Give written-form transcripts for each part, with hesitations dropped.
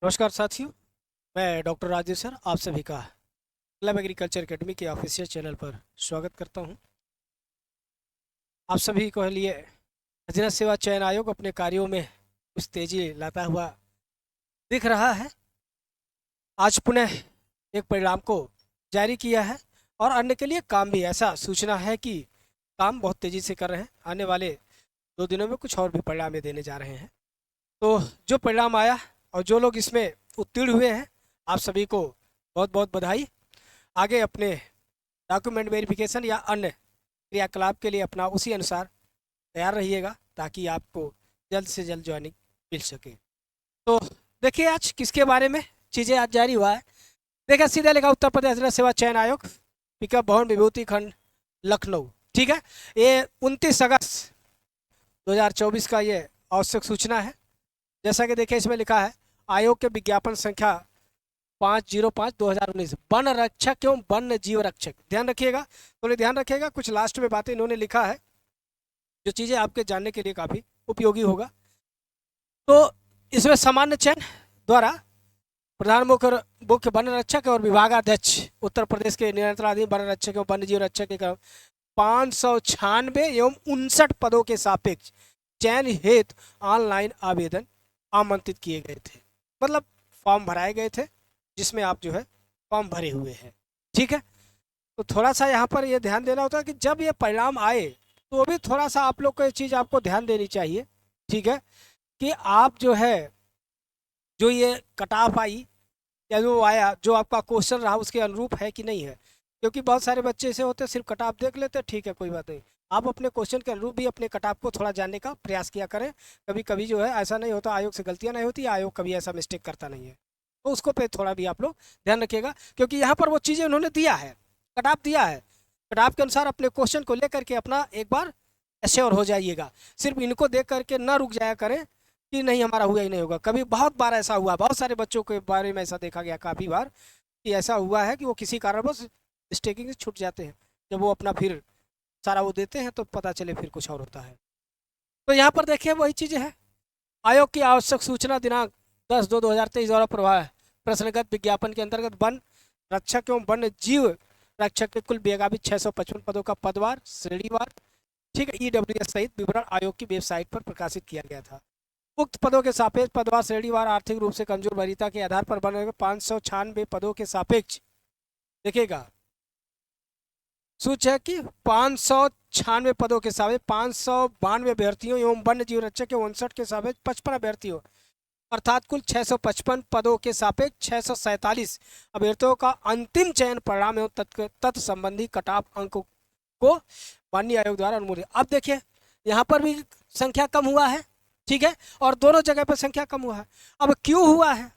नमस्कार साथियों। मैं डॉक्टर राजेश सर आप सभी का क्लब एग्रीकल्चर एकेडमी के ऑफिशियल चैनल पर स्वागत करता हूं। आप सभी को लिए खजीना सेवा चयन आयोग अपने कार्यों में कुछ तेजी लाता हुआ दिख रहा है। आज पुनः एक परिणाम को जारी किया है और अन्य के लिए काम भी ऐसा सूचना है कि काम बहुत तेज़ी से कर रहे हैं। आने वाले 2 दिनों में कुछ और भी परिणाम ये देने जा रहे हैं। तो जो परिणाम आया और जो लोग इसमें उत्तीर्ण हुए हैं, आप सभी को बहुत बहुत बधाई। आगे अपने डॉक्यूमेंट वेरिफिकेशन या अन्य क्रियाकलाप के लिए अपना उसी अनुसार तैयार रहिएगा ताकि आपको जल्द से जल्द ज्वाइनिंग मिल सके। तो देखिए आज किसके बारे में चीज़ें आज जारी हुआ है। देखिए सीधा लिखा उत्तर प्रदेश खज़ाना सेवा चयन आयोग, पिकअप भवन विभूति खंड लखनऊ। ठीक है, ये 29 अगस्त 2024 का ये आवश्यक सूचना है। जैसा कि देखिए इसमें लिखा है आयोग के विज्ञापन संख्या 505/2019 वन रक्षक एवं वन्य जीव रक्षक। ध्यान रखिएगा, थोड़ी ध्यान रखिएगा, कुछ लास्ट में बातें इन्होंने लिखा है जो चीज़ें आपके जानने के लिए काफ़ी उपयोगी होगा। तो इसमें सामान्य चयन द्वारा प्रधान मुख्य वन रक्षक और विभागाध्यक्ष उत्तर प्रदेश के नियंत्रणाधीन वन रक्षक एवं वन्य जीव रक्षक के 596 एवं 59 पदों के सापेक्ष चयन हेतु ऑनलाइन आवेदन आमंत्रित किए गए थे। मतलब फॉर्म भराए गए थे जिसमें आप जो है फॉर्म भरे हुए हैं। ठीक है, तो थोड़ा सा यहाँ पर ये ध्यान देना होता है कि जब ये परिणाम आए तो भी थोड़ा सा आप लोग को ये चीज़ आपको ध्यान देनी चाहिए। ठीक है, कि आप जो है जो ये कट ऑफ आई या जो आया जो आपका क्वेश्चन रहा उसके अनुरूप है कि नहीं है। क्योंकि बहुत सारे बच्चे ऐसे होते हैं सिर्फ कट ऑफ देख लेते हैं, ठीक है कोई बात नहीं, आप अपने क्वेश्चन के अनुरूप भी अपने कट ऑफ को थोड़ा जानने का प्रयास किया करें। कभी कभी जो है ऐसा नहीं होता, आयोग से गलतियां नहीं होती, आयोग कभी ऐसा मिस्टेक करता नहीं है, तो उसको पे थोड़ा भी आप लोग ध्यान रखिएगा। क्योंकि यहाँ पर वो चीज़ें उन्होंने दिया है, कट ऑफ दिया है, कट ऑफ के अनुसार अपने क्वेश्चन को लेकर के अपना एक बार एश्योर हो जाइएगा। सिर्फ इनको देख करके ना रुक जाया करें कि नहीं हमारा हुआ ही नहीं होगा। कभी बहुत बार ऐसा हुआ, बहुत सारे बच्चों के बारे में ऐसा देखा गया काफ़ी बार कि ऐसा हुआ है कि वो किसी कारणवश मिस्टेकिंग से छूट जाते हैं। जब वो अपना फिर सारा वो देते हैं तो पता चले फिर कुछ और होता है। तो यहाँ पर देखिए वही चीज़ें हैं। आयोग की आवश्यक सूचना दिनांक 10/2/2023 द्वारा प्रश्नगत विज्ञापन के अंतर्गत वन रक्षक एवं वन्य जीव रक्षक के कुल बेगामी 655 पदों का पदवार श्रेणीवार, ठीक है, EWS सहित विवरण आयोग की वेबसाइट पर प्रकाशित किया गया था। उक्त पदों के सापेक्ष पदवार श्रेणीवार आर्थिक रूप से कमजोर वरीयता के आधार पर बने हुए 596 पदों के सापेक्ष देखिएगा सूच है कि 596 पदों के सापेक्ष 592 अभ्यर्थियों एवं वन्य जीव रक्षक के 59 के सापेक्ष 55 अभ्यर्थियों अर्थात कुल 655 पदों के सापेक्ष 647 अभ्यर्थियों का अंतिम चयन परिणाम एवं तत् संबंधी कट ऑफ अंक को माननीय आयोग द्वारा अनुमोदित। अब देखिए यहाँ पर भी संख्या कम हुआ है, ठीक है, और दोनों जगह पर संख्या कम हुआ है। अब क्यों हुआ है?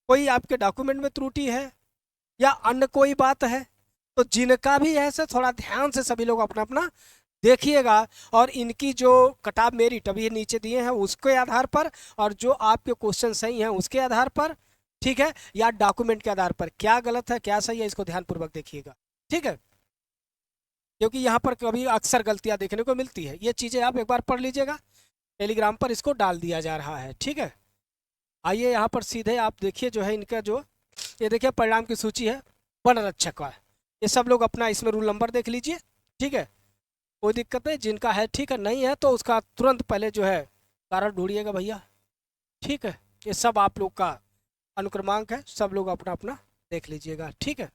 कोई आपके डॉक्यूमेंट में त्रुटि है या अन्य कोई बात है? तो जिनका भी है थोड़ा ध्यान से सभी लोग अपना अपना देखिएगा और इनकी जो कट ऑफ मेरिट अभी नीचे दिए हैं उसके आधार पर और जो आपके क्वेश्चन सही हैं उसके आधार पर, ठीक है, या डॉक्यूमेंट के आधार पर क्या गलत है क्या सही है इसको ध्यानपूर्वक देखिएगा। ठीक है, क्योंकि यहाँ पर कभी अक्सर गलतियाँ देखने को मिलती है। ये चीज़ें आप एक बार पढ़ लीजिएगा, टेलीग्राम पर इसको डाल दिया जा रहा है। ठीक है, आइए यहाँ पर सीधे आप देखिए जो है इनका जो ये देखिए परिणाम की सूची है वन रक्षक का। ये सब लोग अपना इसमें रूल नंबर देख लीजिए। ठीक है, कोई दिक्कत नहीं, जिनका है ठीक है, नहीं है तो उसका तुरंत पहले जो है कारण ढूंढिएगा भैया। ठीक है, ये सब आप लोग का अनुक्रमांक है, सब लोग अपना अपना देख लीजिएगा। ठीक है,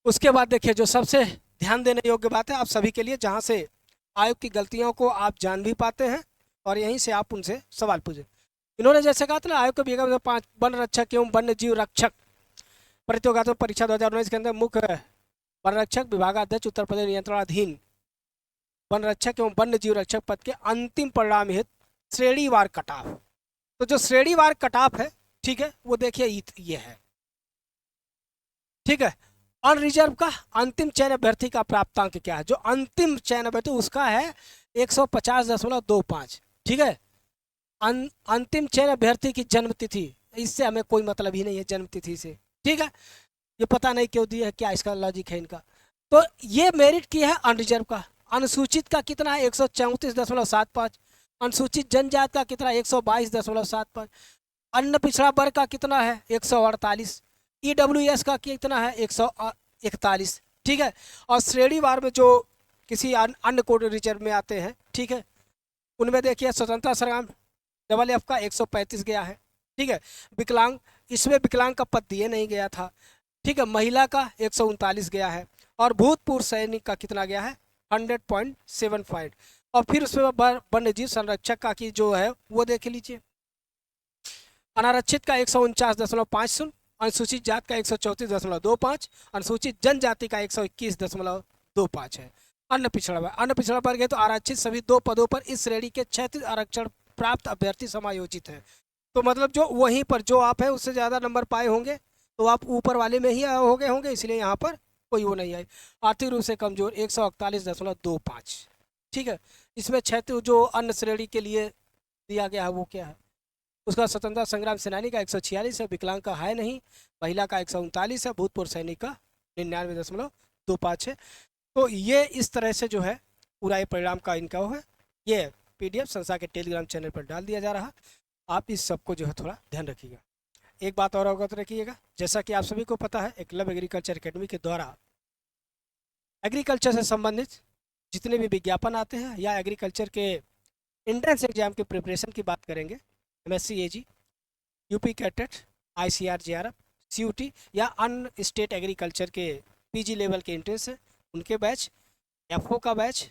उसके बाद देखिए जो सबसे ध्यान देने योग्य बात है आप सभी के लिए, जहाँ से आयोग की गलतियों को आप जान भी पाते हैं और यहीं से आप उनसे सवाल पूछे। इन्होंने जैसे कहा था ना आयोग के विज्ञापन 5 वन रक्षक एवं वन्य जीव रक्षक प्रतियोगिता परीक्षा 2019 के अंदर मुख्य वन रक्षक विभागाध्यक्ष उत्तर प्रदेश नियंत्रणाधीन वन रक्षक एवं वन्य जीव रक्षक पद के अंतिम परिणाम हेतु श्रेणीवार कट ऑफ। तो जो श्रेणीवार कट ऑफ है, ठीक है, वो देखिए ये है। ठीक है, अनरिजर्व का अंतिम चयन अभ्यर्थी का प्राप्तांक क्या है? जो अंतिम चयन अभ्यर्थी उसका है 150.25। ठीक है, अंतिम चयन अभ्यर्थी की जन्म तिथि, इससे हमें कोई मतलब ही नहीं है जन्म तिथि से। ठीक है, ये पता नहीं क्यों दिया है, क्या इसका लॉजिक है इनका। तो ये मेरिट की है अनरिजर्व का। अनुसूचित का कितना है 134.75। अनुसूचित जनजाति का कितना 122.75। अन्य पिछड़ा वर्ग का कितना है 148। ईडब्ल्यूएस का कितना है 141। ठीक है। और श्रेणीवार में जो किसी अन्य कोड रिजर्व में आते हैं, ठीक है, उनमें देखिए स्वतंत्रता संग्राम डबल एफ का 135 गया है। ठीक है। विकलांग, इसमें विकलांग का पद दिए नहीं गया था। ठीक है। महिला का 139 गया है। और भूतपूर्व सैनिक का कितना गया है 100.75। और फिर उसमें वन्य जीव संरक्षक का की जो है वो देख लीजिए। अनारक्षित का 149.50, अनुसूचित जाति का 134.25, अनुसूचित जनजाति का 121.25 है। अन्य पिछड़ा वर्ग, अन्य पिछड़ा वर्ग है तो आरक्षित सभी 2 पदों पर इस श्रेणी के क्षैतिज आरक्षण प्राप्त अभ्यर्थी समायोजित है। तो मतलब जो वहीं पर जो आप है उससे ज़्यादा नंबर पाए होंगे तो आप ऊपर वाले में ही हो गए होंगे, इसलिए यहाँ पर कोई वो नहीं आई। आर्थिक रूप से कमजोर 141.25। ठीक है। इसमें क्षैतिज जो अन्य श्रेणी के लिए दिया गया है वो क्या है, उसका स्वतंत्रता संग्राम सेनानी का 146 है, विकलांग का है नहीं, महिला का 139 है, भूतपूर्व सैनिक का 99.25 है। तो ये इस तरह से जो है पूरा ये परिणाम का इनका वो है। ये पीडीएफ संस्था के टेलीग्राम चैनल पर डाल दिया जा रहा। आप इस सबको जो है थोड़ा ध्यान रखिएगा। एक बात और अवगत रखिएगा, जैसा कि आप सभी को पता है एकलव्य एग्रीकल्चर एकेडमी के द्वारा एग्रीकल्चर से संबंधित जितने भी विज्ञापन आते हैं या एग्रीकल्चर के एंट्रेंस एग्जाम के प्रिपरेशन की बात करेंगे, MSc AG, UP CATET, ICR JRF, CUT या अन्य स्टेट एग्रीकल्चर के PG लेवल के एंट्रेंस है उनके बैच, FO का बैच,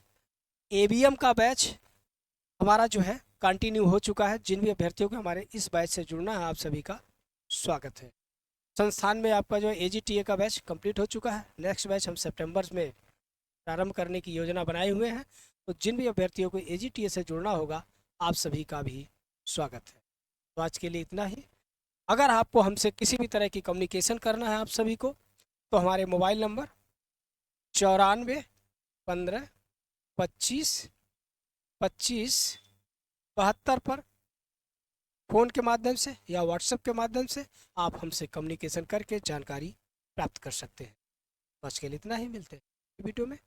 ABM का बैच हमारा जो है कंटिन्यू हो चुका है। जिन भी अभ्यर्थियों को हमारे इस बैच से जुड़ना है आप सभी का स्वागत है। संस्थान में आपका जो AGTA का बैच कंप्लीट हो चुका है। नेक्स्ट बैच हम सितंबर में प्रारंभ करने की योजना बनाए हुए हैं। तो जिन भी अभ्यर्थियों को AGTA से जुड़ना होगा आप सभी का भी स्वागत है। तो आज के लिए इतना ही। अगर आपको हमसे किसी भी तरह की कम्युनिकेशन करना है आप सभी को तो हमारे मोबाइल नंबर 94 15 25 25 72 पर फ़ोन के माध्यम से या व्हाट्सएप के माध्यम से आप हमसे कम्युनिकेशन करके जानकारी प्राप्त कर सकते हैं। तो आज के लिए इतना ही, मिलते हैं वीडियो में।